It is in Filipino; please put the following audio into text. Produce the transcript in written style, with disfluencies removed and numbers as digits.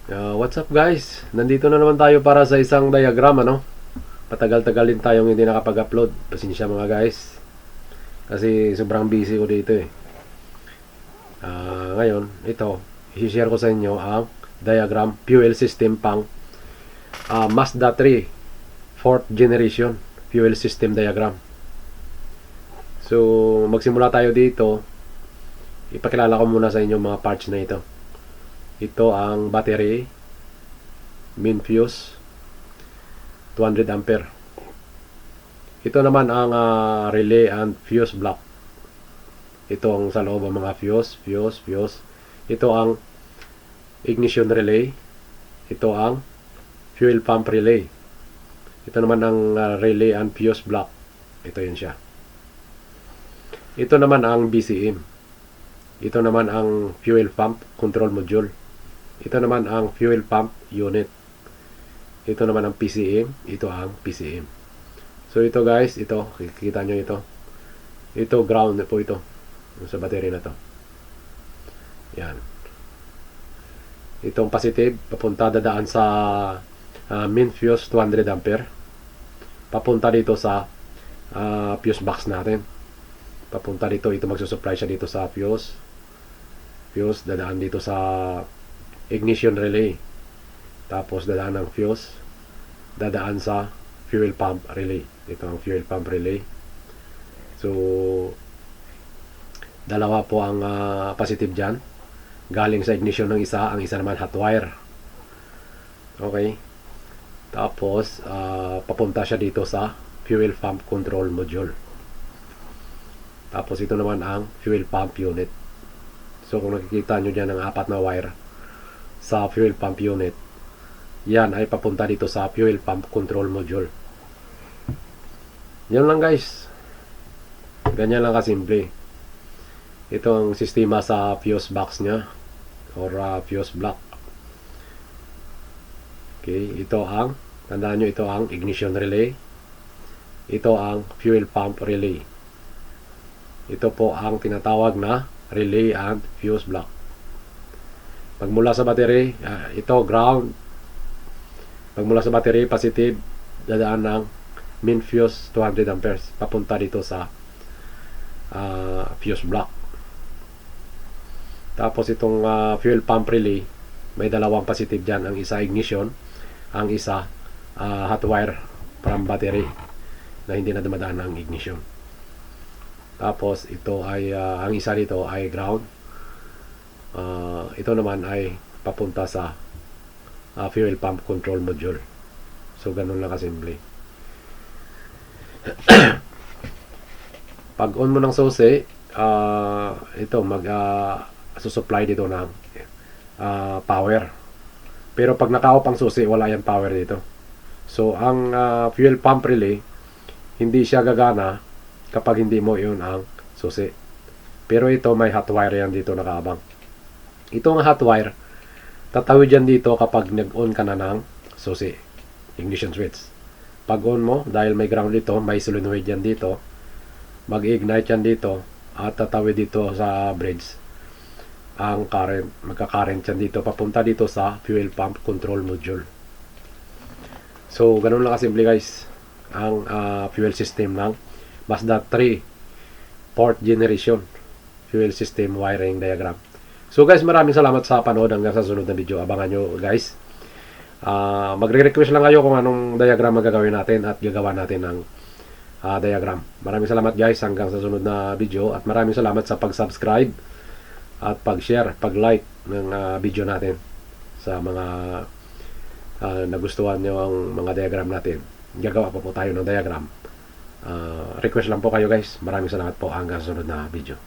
What's up guys? Nandito na naman tayo para sa isang diagram Patagal-tagal din tayong hindi nakapag-upload. Pasensya mga guys. Kasi sobrang busy ko dito eh. Ngayon, ito, i-share ko sa inyo ang diagram fuel system pang Mazda 3 4th generation fuel system diagram. So, magsimula tayo dito. Ipakilala ko muna sa inyo mga parts na ito. Ito ang battery, main fuse, 200 ampere. Ito naman ang relay and fuse block. Ito ang sa loob ng mga fuse. Ito ang ignition relay. Ito ang fuel pump relay. Ito naman ang relay and fuse block. Ito yun siya. Ito naman ang BCM. Ito naman ang fuel pump control module. Ito naman ang fuel pump unit. Ito naman ang PCM. Ito ang PCM. So ito guys, ito, kikita nyo ito. Ito ground po ito. Sa battery na to. Yan. Itong positive, papunta dadaan sa main fuse 200 ampere. Papunta dito sa fuse box natin. Papunta dito, ito magsusupply siya dito sa fuse. Fuse, dadaan dito sa ignition relay. Tapos dadaan ng fuse, dadaan sa fuel pump relay. Ito ang fuel pump relay. So dalawa po ang positive dyan. Galing sa ignition ng isa, ang isa naman hot wire. Okay. Tapos papunta siya dito sa fuel pump control module. Tapos ito naman ang fuel pump unit. So kung nakikita nyo dyan ang apat na wire sa fuel pump unit, yan ay papunta dito sa fuel pump control module. Yan lang guys. Ganyan lang kasimple. Ito ang sistema sa fuse box nya or fuse block. Okay, ito ang, tandaan nyo, ito ang ignition relay. Ito ang fuel pump relay. Ito po ang tinatawag na relay and fuse block. Pagmula sa battery, ito ground. Pagmula sa battery, positive, dadaan ng main fuse 200 amperes papunta dito sa fuse block. Tapos itong fuel pump relay, may dalawang positive dyan. Ang isa ignition, ang isa hot wire from battery na hindi na dumadaan ng ignition. Tapos ito ay ang isa dito ay ground. Ito naman ay papunta sa fuel pump control module. So ganun lang kasimple. Pag on mo ng susi, ito susupply dito ng power. Pero pag naka-off ang susi, wala yan power dito. So ang fuel pump relay, hindi siya gagana kapag hindi mo yun ang susi. Pero ito may hot wire yan dito nakaabang. Itong hot wire, tatawid yan dito kapag nag-on ka na ng susi, ignition switch. Pag on mo, dahil may ground dito, may solenoid yan dito, mag-ignite yan dito at tatawid dito sa bridge ang current, magka-current yan dito papunta dito sa fuel pump control module. So ganun lang kasimple guys ang fuel system ng Mazda 3 4th generation fuel system wiring diagram. So guys, maraming salamat sa panood. Hanggang sa sunod na video, abangan nyo guys. Magre-request lang kayo kung anong diagram ang gagawin natin at gagawa natin ng diagram. Maraming salamat guys, hanggang sa sunod na video. At maraming salamat sa pag-subscribe at pag-share, pag-like ng video natin sa mga nagustuhan nyo ang mga diagram natin. Gagawa po tayo ng diagram. Request lang po kayo guys. Maraming salamat po, hanggang sa sunod na video.